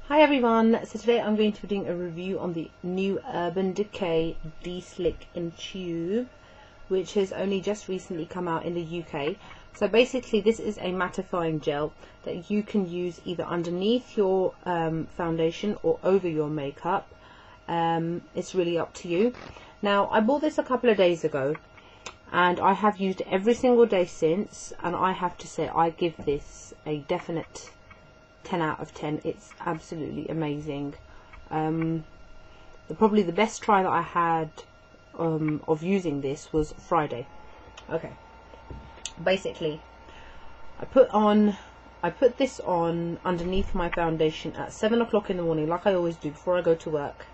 Hi everyone, so today I'm going to be doing a review on the new Urban Decay De-Slick in Tube, which has only just recently come out in the UK. So basically this is a mattifying gel that you can use either underneath your foundation or over your makeup. It's really up to you. Now I bought this a couple of days ago and I have used it every single day since, and I have to say I give this a definite 10 out of 10. It's absolutely amazing. Probably the best try that I had of using this was Friday. Okay, basically I put this on underneath my foundation at 7 o'clock in the morning, like I always do before I go to work.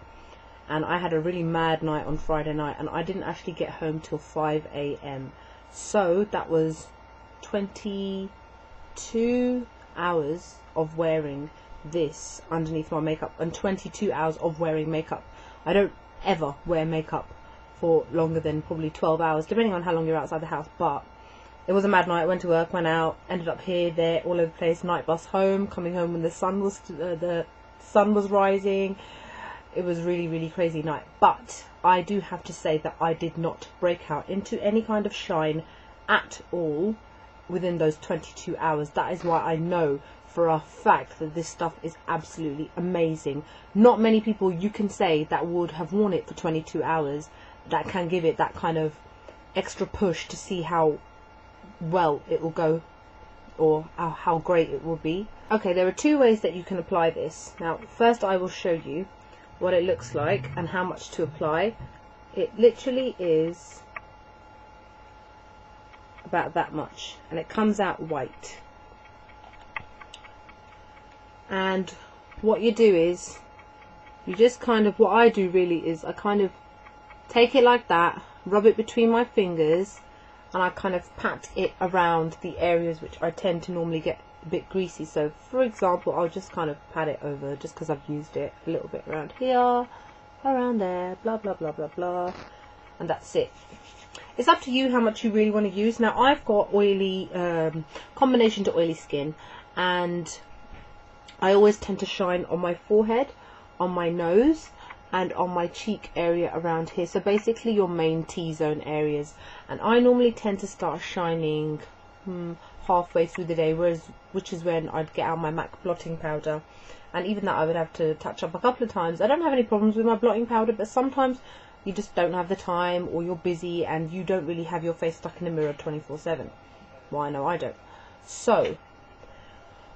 And I had a really mad night on Friday night, and I didn't actually get home till 5 AM. So that was 22 hours of wearing this underneath my makeup, and 22 hours of wearing makeup. I don't ever wear makeup for longer than probably 12 hours, depending on how long you're outside the house. But it was a mad night. I went to work, went out, ended up here, there, all over the place. Night bus home, coming home when the sun was rising. It was really, really crazy night. But I do have to say that I did not break out into any kind of shine at all within those 22 hours. That is why I know for a fact that this stuff is absolutely amazing. Not many people you can say that would have worn it for 22 hours that can give it that kind of extra push to see how well it will go, or how great it will be. Okay, there are two ways that you can apply this. Now first I will show you what it looks like and how much to apply. It literally is about that much, and it comes out white. And what you do is you just kind of, what I do really is I kind of take it like that, rub it between my fingers, and I kind of pat it around the areas which I tend to normally get a bit greasy. So for example, I'll just kind of pat it over, just because I've used it, a little bit around here, around there, blah blah blah blah blah, and that's it. It's up to you how much you really want to use. Now I've got oily, combination to oily skin, and I always tend to shine on my forehead, on my nose, and on my cheek area around here. So basically your main T-zone areas. And I normally tend to start shining halfway through the day, which is when I'd get out my MAC blotting powder. And even that I would have to touch up a couple of times. I don't have any problems with my blotting powder, but sometimes you just don't have the time, or you're busy and you don't really have your face stuck in the mirror 24/7. Well, I know I don't. So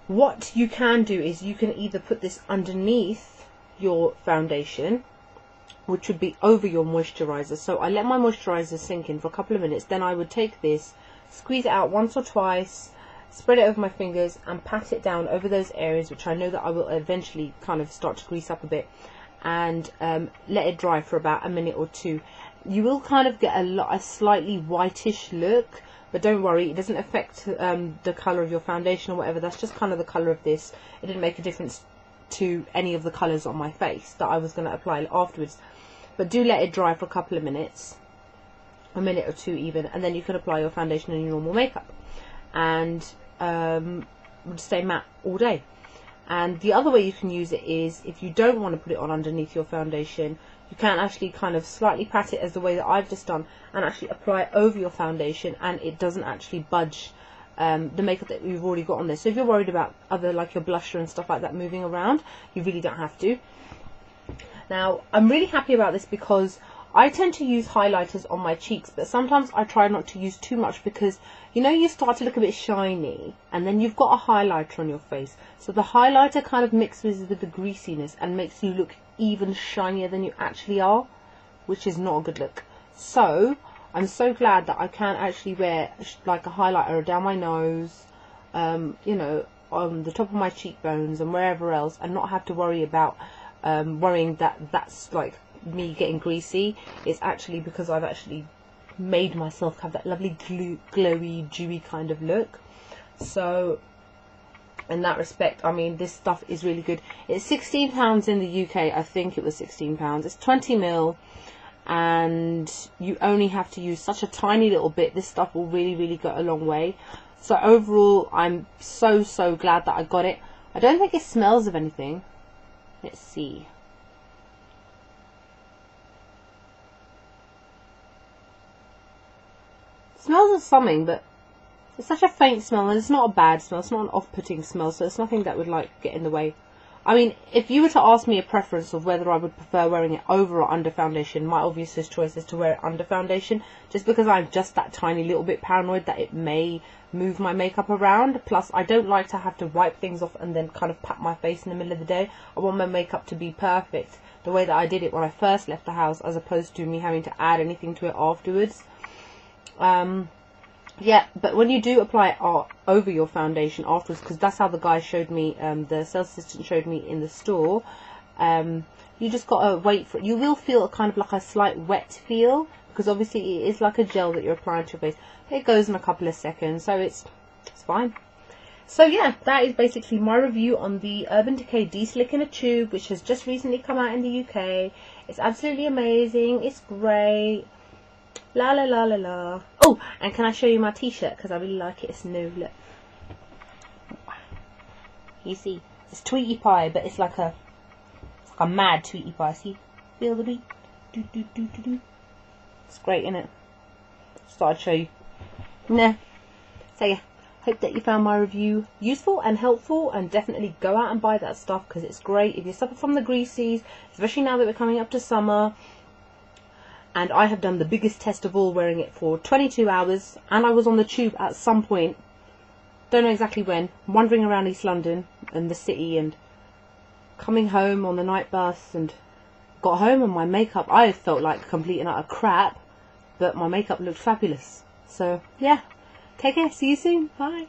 what you can do is you can either put this underneath your foundation, which would be over your moisturizer. So I let my moisturizer sink in for a couple of minutes, then I would take this, squeeze it out once or twice, spread it over my fingers and pat it down over those areas which I know that I will eventually kind of start to grease up a bit, and let it dry for about a minute or two. You will kind of get a slightly whitish look, but don't worry, it doesn't affect the colour of your foundation or whatever. That's just kind of the colour of this. It didn't make a difference to any of the colours on my face that I was going to apply afterwards. But do let it dry for a couple of minutes, a minute or two even, and then you can apply your foundation and your normal makeup, and would stay matte all day. And the other way you can use it is, if you don't want to put it on underneath your foundation, you can actually kind of slightly pat it as the way that I've just done, and actually apply it over your foundation, and it doesn't actually budge the makeup that you've already got on there. So if you're worried about other, like your blusher and stuff like that, moving around, you really don't have to. Now I'm really happy about this because I tend to use highlighters on my cheeks, but sometimes I try not to use too much, because you know, you start to look a bit shiny and then you've got a highlighter on your face, so the highlighter kind of mixes with the greasiness and makes you look even shinier than you actually are, which is not a good look. So I'm so glad that I can actually wear like a highlighter down my nose, you know, on the top of my cheekbones and wherever else, and not have to worry about worrying that that's like me getting greasy. It's actually because I've actually made myself have that lovely glowy, dewy kind of look. So in that respect, I mean, this stuff is really good. It's £16 in the UK. I think it was £16. It's 20ml, and you only have to use such a tiny little bit. This stuff will really go a long way. So overall, I'm so glad that I got it. I don't think it smells of anything. Let's see. It smells of something, but it's such a faint smell, and it's not a bad smell. It's not an off-putting smell, so it's nothing that would like get in the way. I mean, if you were to ask me a preference of whether I would prefer wearing it over or under foundation, my obvious choice is to wear it under foundation, just because I'm just that tiny little bit paranoid that it may move my makeup around. Plus, I don't like to have to wipe things off and then kind of pat my face in the middle of the day. I want my makeup to be perfect the way that I did it when I first left the house, as opposed to me having to add anything to it afterwards. Yeah, but when you do apply it over your foundation afterwards, because that's how the guy showed me, the sales assistant showed me in the store, you just gotta wait for it. You will feel a kind of like a slight wet feel, because obviously it is like a gel that you're applying to your face. It goes in a couple of seconds, so it's fine. So yeah, that is basically my review on the Urban Decay De-Slick in a Tube, which has just recently come out in the UK. It's absolutely amazing. It's great. La la la la la. Oh, and can I show you my t-shirt, because I really like it. It's new. Look, you see, it's Tweety Pie, but it's like a mad Tweety Pie. See, feel the beat. Do do do do do. It's great, isn't it? Just thought I'd show you. Nah. So yeah, hope that you found my review useful and helpful, and definitely go out and buy that stuff, because it's great if you suffer from the greases, especially now that we're coming up to summer. And I have done the biggest test of all, wearing it for 22 hours. And I was on the tube at some point, don't know exactly when, wandering around East London and the city, and coming home on the night bus, and got home and my makeup, I felt like complete and utter crap, but my makeup looked fabulous. So yeah, take care, see you soon, bye.